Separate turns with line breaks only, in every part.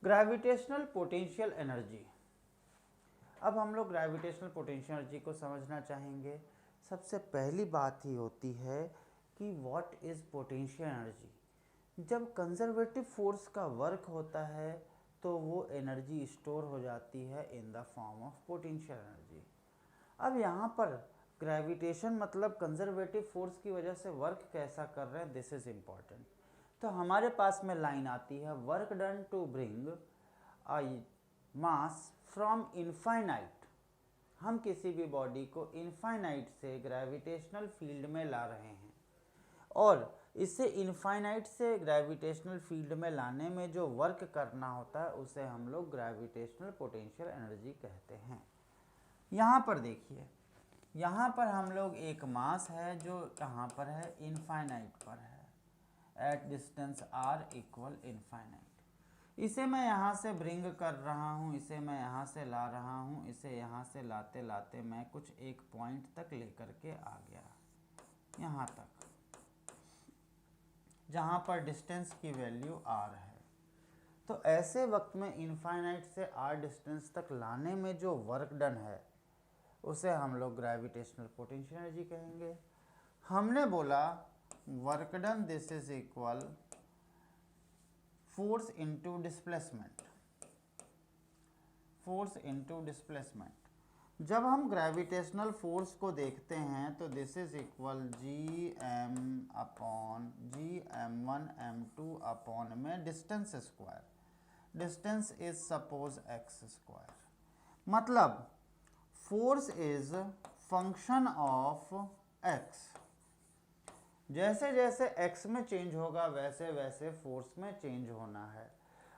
Gravitational potential energy. अब हम लोग ग्रेविटेशनल पोटेंशियल एनर्जी को समझना चाहेंगे। सबसे पहली बात ही होती है कि व्हाट इज़ पोटेंशियल एनर्जी। जब कंजर्वेटिव फोर्स का वर्क होता है तो वो एनर्जी स्टोर हो जाती है in the form of potential energy. अब यहाँ पर ग्रेविटेशन मतलब कंजर्वेटिव फोर्स की वजह से वर्क कैसा कर रहे हैं, दिस इज़ इम्पॉर्टेंट। तो हमारे पास में लाइन आती है, work done to bring a mass from infinite. हम किसी भी बॉडी को इनफाइनाइट से ग्रेविटेशनल फील्ड में ला रहे हैं और इसे इनफाइनाइट से ग्रेविटेशनल फील्ड में लाने में जो वर्क करना होता है उसे हम लोग ग्रेविटेशनल पोटेंशियल एनर्जी कहते हैं। यहाँ पर देखिए, यहाँ पर हम लोग एक मास है जो कहाँ पर है, इनफाइनाइट पर है, at distance r equal infinite. इसे मैं यहाँ से ब्रिंग कर रहा हूँ, इसे मैं यहाँ से ला रहा हूँ, इसे यहाँ से लाते लाते मैं कुछ एक पॉइंट तक लेकर के आ गया, यहाँ तक, जहाँ पर डिस्टेंस की वैल्यू आर है। तो ऐसे वक्त में इनफाइनाइट से आर डिस्टेंस तक लाने में जो वर्क डन है उसे हम लोग ग्रेविटेशनल पोटेंशियल एनर्जी कहेंगे। हमने बोला work done this is equal force into displacement, force into displacement. जब हम ग्रेविटेशनल फोर्स को देखते हैं तो this is equal G M upon G m1 m2 upon में distance square, distance is suppose x square. मतलब force is function of x. जैसे जैसे x में चेंज होगा वैसे वैसे फोर्स में चेंज होना है,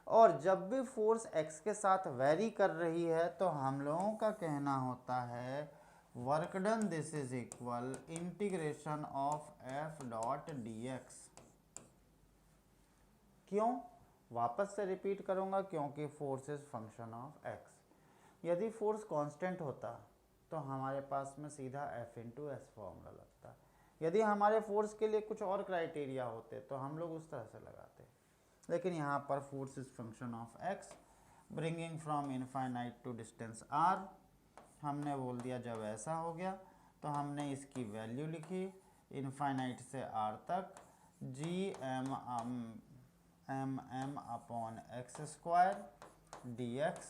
और जब भी फोर्स x के साथ वेरी कर रही है तो हम लोगों का कहना होता है work done this is equal integration of f dot dx। क्यों, वापस से रिपीट करूंगा, क्योंकि force is function of x। यदि फोर्स कांस्टेंट होता तो हमारे पास में सीधा f इंटू एस फॉर्मूला लगता। यदि हमारे फोर्स के लिए कुछ और क्राइटेरिया होते तो हम लोग उस तरह से लगाते, लेकिन यहाँ पर force is function of x bringing from infinite to distance r. हमने बोल दिया जब ऐसा हो गया तो हमने इसकी वैल्यू लिखी इनफाइनाइट से आर तक, G M m upon x square d x.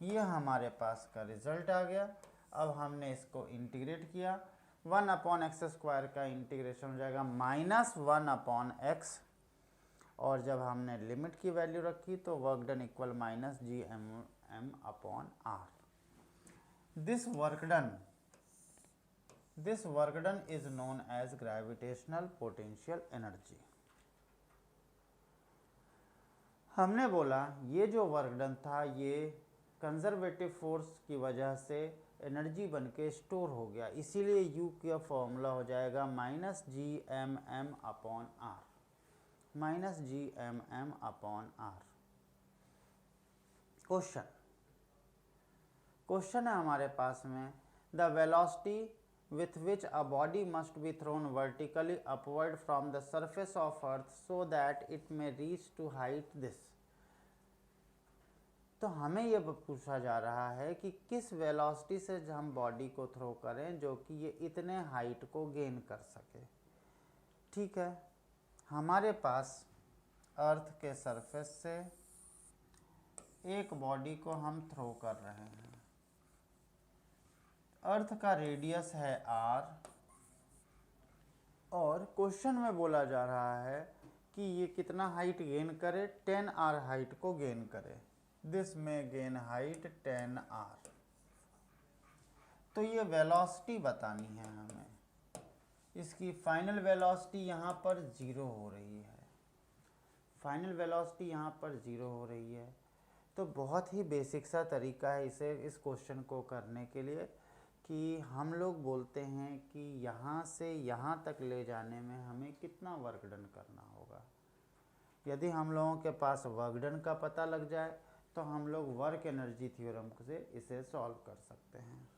ये हमारे पास का रिजल्ट आ गया। अब हमने इसको इंटीग्रेट किया, 1 अपॉन एक्स स्क्वायर का इंटीग्रेशन हो जाएगा -1 अपॉन एक्स, और जब हमने लिमिट की वैल्यू रखी तो work done equal minus G M upon r. This work done is known as gravitational potential energy. हमने बोला ये जो वर्क डन था ये कंजर्वेटिव फोर्स की वजह से एनर्जी बन के स्टोर हो गया, इसीलिए U का फॉर्मूला हो जाएगा minus G M m upon r, minus G M m upon r. Question है हमारे पास में, the velocity with which a body must be thrown vertically upward from the surface of earth so that it may reach to height this। तो हमें ये पूछा जा रहा है कि किस वेलोसिटी से हम बॉडी को थ्रो करें जो कि ये इतने हाइट को गेन कर सके। ठीक है, हमारे पास अर्थ के सरफेस से एक बॉडी को हम थ्रो कर रहे हैं। अर्थ का रेडियस है r, और क्वेश्चन में बोला जा रहा है कि ये कितना हाइट गेन करे, 10r हाइट को गेन करे। दिस में गेन हाइट 10r। तो ये वेलोसिटी बतानी है हमें, इसकी फाइनल वेलोसिटी यहाँ पर 0 हो रही है, फाइनल वेलोसिटी यहाँ पर 0 हो रही है। तो बहुत ही बेसिक सा तरीका है इस क्वेश्चन को करने के लिए कि हम लोग बोलते हैं कि यहाँ से यहाँ तक ले जाने में हमें कितना वर्क डन करना होगा। यदि हम लोगों के पास वर्क डन का पता लग जाए तो हम लोग वर्क एनर्जी थ्योरम से इसे सॉल्व कर सकते हैं।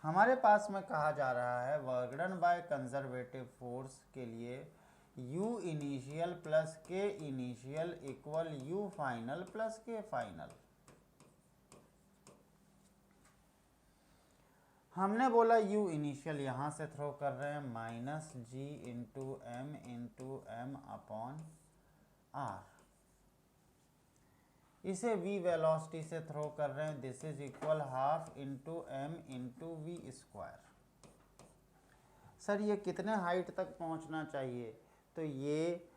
हमारे पास में कहा जा रहा है work done by conservative force के लिए U initial plus K initial equal U final plus K final. हमने बोला U इनिशियल यहाँ से थ्रो कर रहे हैं minus G into M upon R। इसे V वेलोसिटी से थ्रो कर रहे हैं, this is equal half into M into V square. Sir ये कितने हाइट तक पहुंचना चाहिए? तो ये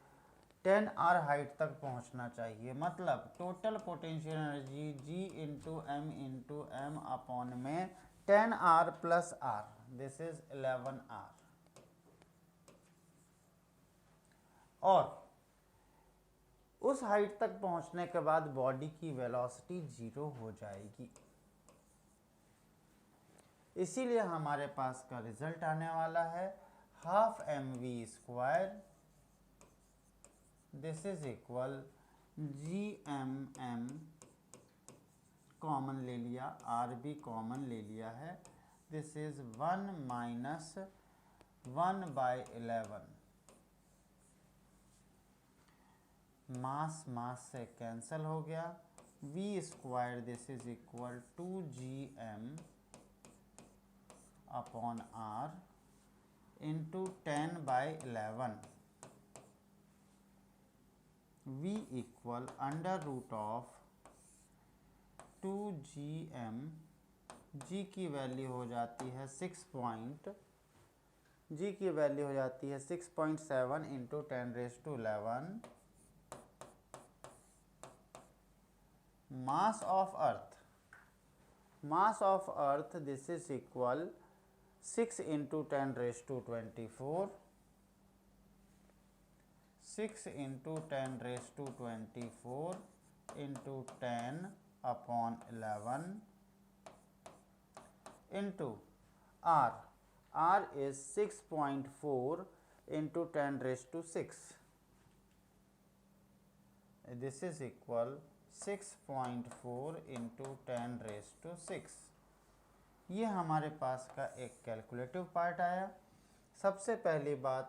10R हाइट तक पहुंचना चाहिए। मतलब total potential energy G into M upon में 10R plus R, this is 11R। और उस हाइट तक पहुंचने के बाद बॉडी की वेलोसिटी 0 हो जाएगी। इसीलिए हमारे पास का रिजल्ट आने वाला है half mv square, this is equal gmm common ले लिया, आर भी कॉमन ले लिया है, दिस इज 1 माइनस 1/11। मास से कैंसिल हो गया, v square this is equal to gm upon r into 10/11। v equal under root of 2gm, g की वैल्यू हो जाती है 6.7 into 10⁻11। Mass of earth this is equal 6 into 10⁻24, 6 into 10⁻24 into 10 upon 11 into r is 6.4 into 10⁻6, this is equal 6.4 into 10⁻6। ये हमारे पास का एक calculative part आया। सबसे पहली बात,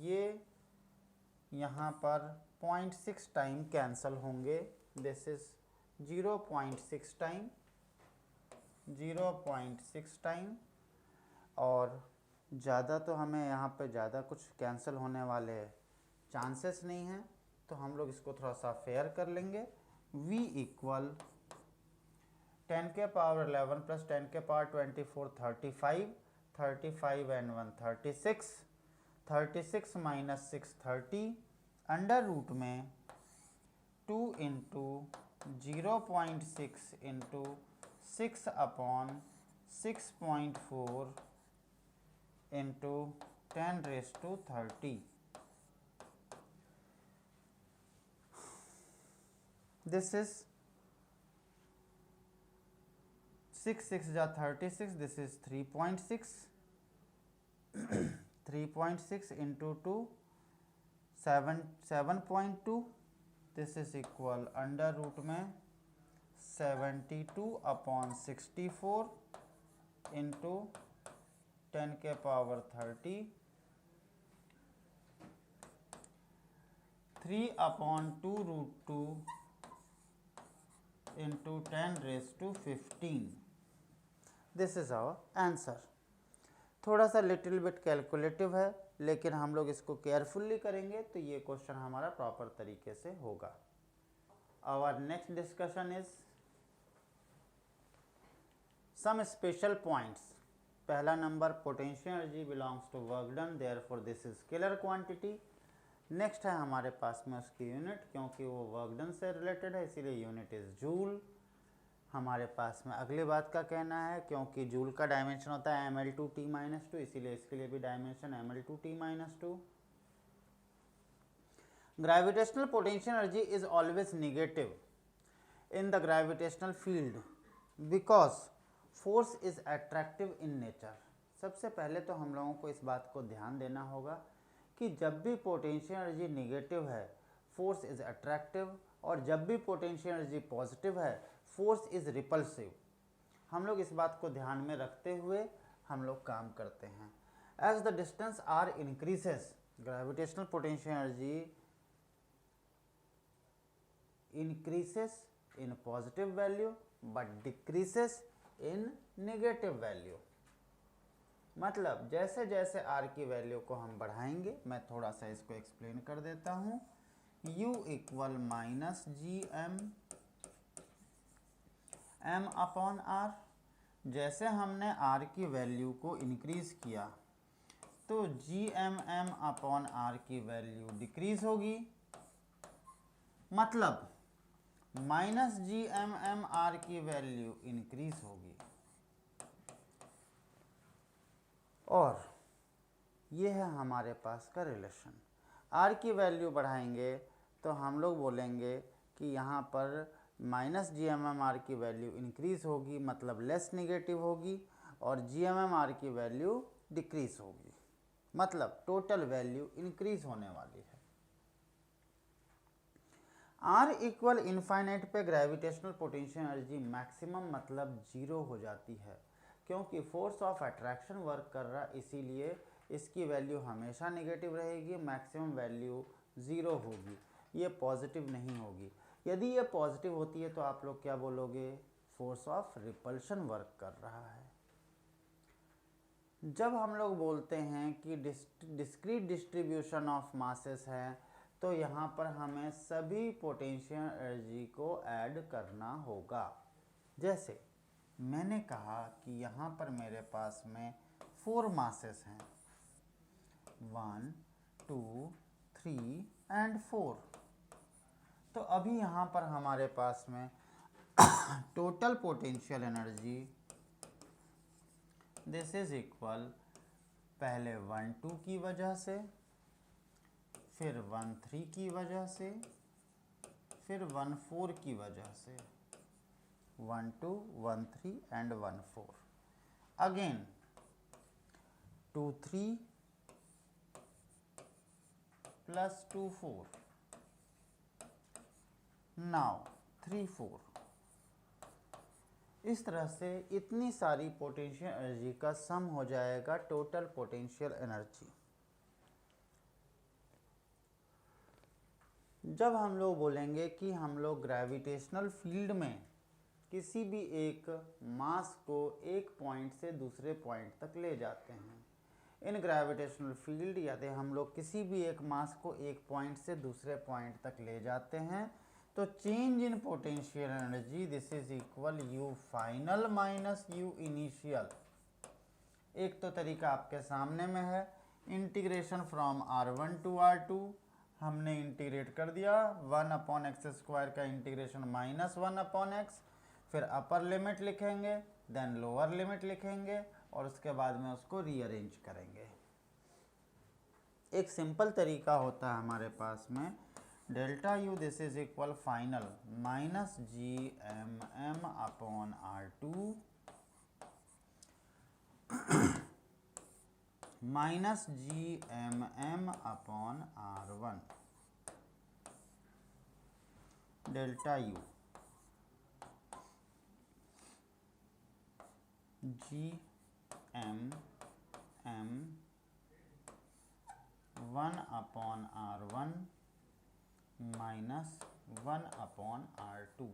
ये यहाँ पर 0.6 टाइम कैंसल होंगे, दिस इज 0.6 टाइम, और ज़्यादा तो हमें यहाँ पे ज़्यादा कुछ कैंसिल होने वाले चांसेस नहीं हैं, तो हम लोग इसको थोड़ा सा फेयर कर लेंगे। v इक्वल 10 के पावर 11 प्लस 10 के power 24 35 and 1 36 minus 6 30 under root में 2 into 0.6 into 6 upon 6.4 into 10⁻30। This is 6 जा 36, this is 3.6 3.6 into 2 7.2, this is equal under root में 72 अपॉन 64 इंटू 10 के power 30, 3 upon 2 root 2 into 10⁻15। This is our answer. थोड़ा सा little bit calculative है, लेकिन हम लोग इसको केयरफुल्ली करेंगे तो ये क्वेश्चन हमारा प्रॉपर तरीके से होगा। Our next discussion is some special points. पहला नंबर, potential energy belongs to work done, therefore this is scalar quantity. Next है हमारे पास में उसकी यूनिट, क्योंकि वो वर्क डन से रिलेटेड है इसीलिए यूनिट इज जूल। हमारे पास में अगली बात का कहना है, क्योंकि जूल का डायमेंशन होता है ml2T-2, इसीलिए इसके लिए भी dimension ml2T-2। Gravitational potential energy is always negative in the gravitational field because force is attractive in nature. सबसे पहले तो हम लोगों को इस बात को ध्यान देना होगा कि जब भी पोटेंशियल एनर्जी नेगेटिव है फोर्स इज अट्रैक्टिव, और जब भी पोटेंशियल एनर्जी पॉजिटिव है फोर्स इज रिपल्सिव। हम लोग इस बात को ध्यान में रखते हुए हम लोग काम करते हैं। As the distance r increases Gravitational potential energy increases in positive value but decreases in negative value. मतलब जैसे जैसे r की वैल्यू को हम बढ़ाएंगे, मैं थोड़ा सा इसको एक्सप्लेन कर देता हूँ, u equal minus G M upon r। जैसे हमने r की वैल्यू को इंक्रीज किया तो जी एम अपॉन r की वैल्यू डिक्रीज होगी, मतलब माइनस जी एम आर की वैल्यू इंक्रीज होगी। और ये है हमारे पास का रिलेशन। आर की वैल्यू बढ़ाएंगे तो हम लोग बोलेंगे कि यहाँ पर माइनस जी एम आर की वैल्यू इंक्रीज होगी, मतलब लेस नेगेटिव होगी, और जी एम आर की वैल्यू डिक्रीज होगी, मतलब टोटल वैल्यू इंक्रीज होने वाली है। आर इक्वल इनफाइनाइट पे ग्रेविटेशनल पोटेंशियल एनर्जी मैक्सिमम मतलब जीरो हो जाती है, क्योंकि फोर्स ऑफ अट्रैक्शन वर्क कर रहा, इसीलिए इसकी वैल्यू हमेशा नेगेटिव रहेगी, मैक्सिमम वैल्यू ज़ीरो होगी, ये पॉजिटिव नहीं होगी। यदि ये पॉजिटिव होती है तो आप लोग क्या बोलोगे, फोर्स ऑफ रिपल्शन वर्क कर रहा है। जब हम लोग बोलते हैं कि डिस्क्रीट डिस्ट्रीब्यूशन ऑफ मासेस है, तो यहाँ पर हमें सभी पोटेंशियल एनर्जी को ऐड करना होगा। जैसे मैंने कहा कि यहाँ पर मेरे पास में 4 मासेस हैं, 1 2 3 एंड 4। तो अभी यहाँ पर हमारे पास में total potential energy this is equal, पहले 1 2 की वजह से, फिर 1 3 की वजह से, फिर 1 4 की वजह से, 1 2 1 3 एंड 1 4, अगेन 2 3 प्लस 2 4, नाउ 3 4। इस तरह से इतनी सारी पोटेंशियल एनर्जी का सम हो जाएगा टोटल पोटेंशियल एनर्जी। जब हम लोग बोलेंगे कि हम लोग ग्रेविटेशनल फील्ड में किसी भी एक मास को एक पॉइंट से दूसरे पॉइंट तक ले जाते हैं, इन ग्रेविटेशनल फील्ड यदि हम लोग किसी भी एक मास को एक पॉइंट से दूसरे पॉइंट तक ले जाते हैं, तो change in potential energy this is equal you final minus you initial. एक तो तरीका आपके सामने में है, integration from r1 to r2, हमने इंटीग्रेट कर दिया, 1/x² का इंटीग्रेशन -1/x, फिर अपर लिमिट लिखेंगे, देन लोअर लिमिट लिखेंगे, और उसके बाद में उसको रीअरेंज करेंगे। एक सिंपल तरीका होता है हमारे पास में, delta U this is equal final minus G M upon r2 minus G M upon r1, delta U G M 1/r1 minus 1/r2,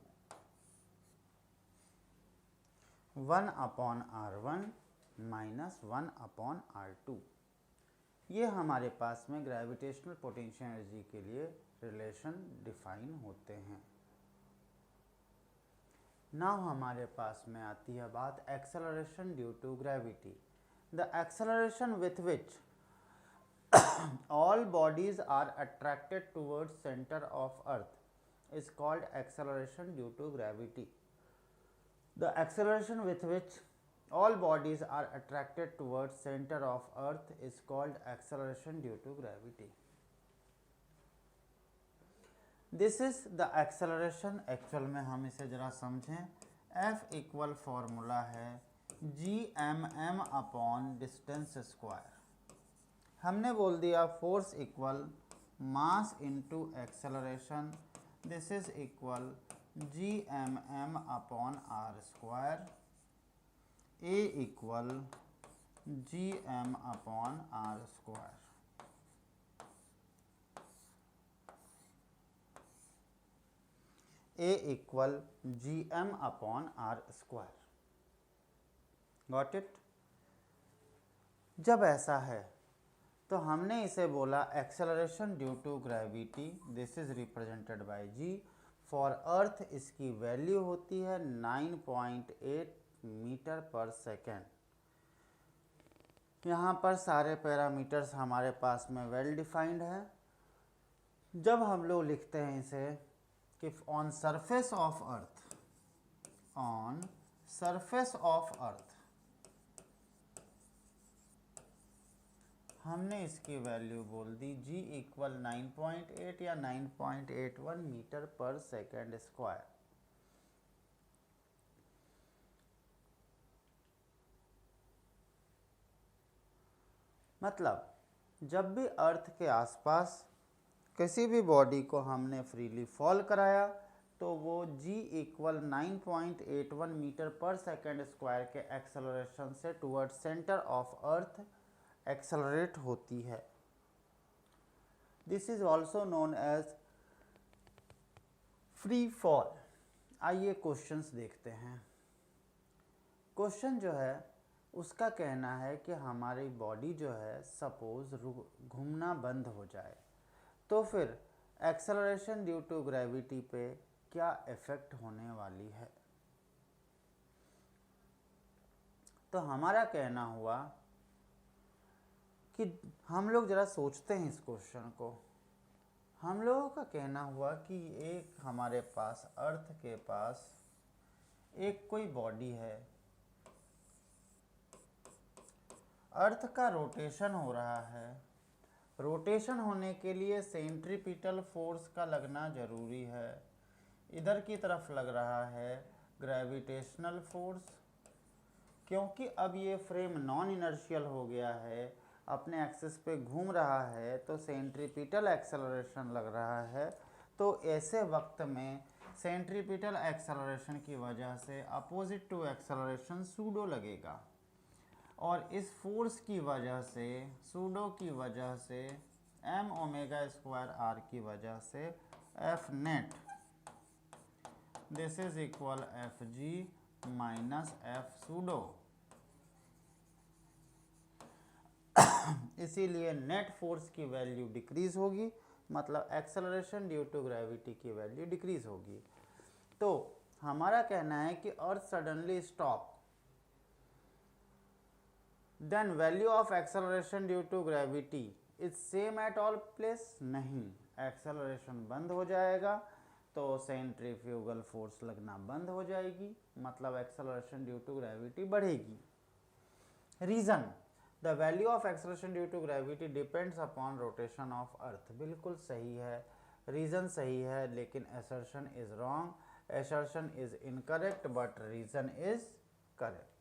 1/r1 minus 1/r2। ये हमारे पास में ग्रेविटेशनल पोटेंशियल एनर्जी के लिए रिलेशन डिफाइन होते हैं। Now हमारे पास में आती है बात acceleration due to gravity. The acceleration with which all bodies are attracted towards center of earth is called acceleration due to gravity. The acceleration with which all bodies are attracted towards center of earth is called acceleration due to gravity. This is the acceleration, actual में हम इसे जरा समझें, F equal formula है gmm अपॉन distance square. हमने बोल दिया force equal mass into acceleration, this is equal G M upon R square, A equal G M upon R square. A equal gm/r²। Got it. जब ऐसा है तो हमने इसे बोला acceleration due to gravity, this is represented by g। For earth इसकी value होती है 9.8 मीटर पर सेकेंड। यहाँ पर सारे पैरामीटर्स हमारे पास में वेल डिफाइंड है। जब हम लोग लिखते हैं इसे कि on surface of earth, on surface of earth, हमने इसकी वैल्यू बोल दी g इक्वल 9.8 या 9.81 मीटर पर सेकेंड स्क्वायर। मतलब जब भी अर्थ के आसपास किसी भी बॉडी को हमने फ्रीली फॉल कराया तो वो g इक्वल 9.81 मीटर पर सेकेंड स्क्वायर के एक्सेलरेशन से toward centre of earth accelerate होती है। This is also known as free fall. आइए क्वेश्चंस देखते हैं। क्वेश्चन जो है उसका कहना है कि हमारी बॉडी जो है सपोज घूमना बंद हो जाए तो फिर एक्सेलरेशन ड्यू टू ग्रेविटी पे क्या इफेक्ट होने वाली है। तो हमारा कहना हुआ कि हम लोग ज़रा सोचते हैं इस क्वेश्चन को। हम लोगों का कहना हुआ कि एक हमारे पास अर्थ के पास एक कोई बॉडी है, अर्थ का रोटेशन हो रहा है। रोटेशन होने के लिए सेंट्रीपिटल फोर्स का लगना ज़रूरी है। इधर की तरफ लग रहा है ग्रेविटेशनल फोर्स, क्योंकि अब ये फ्रेम नॉन इनर्शियल हो गया है, अपने एक्सिस पे घूम रहा है, तो सेंट्रीपिटल एक्सेलरेशन लग रहा है। तो ऐसे वक्त में सेंट्रीपिटल एक्सेलरेशन की वजह से अपोजिट टू एक्सेलरेशन सूडो लगेगा, और इस फोर्स की वजह से, सूडो की वजह से, m ओमेगा स्क्वायर r की वजह से F net this is equal Fg minus F pseudo. इसीलिए नेट फोर्स की वैल्यू डिक्रीज होगी, मतलब एक्सेलरेशन ड्यू टू ग्रेविटी की वैल्यू डिक्रीज होगी। तो हमारा कहना है कि earth suddenly stop, then value of acceleration due to gravity is same at all place. नहीं, एक्सेलरेशन बंद हो जाएगा तो सेंट्रीफ्यूगल फोर्स लगना बंद हो जाएगी, मतलब एक्सेलरेशन ड्यू टू ग्रेविटी बढ़ेगी। Reason, the value of acceleration due to gravity depends upon rotation of earth. बिल्कुल सही है, रीजन सही है, लेकिन assertion is wrong, assertion is incorrect but reason is correct.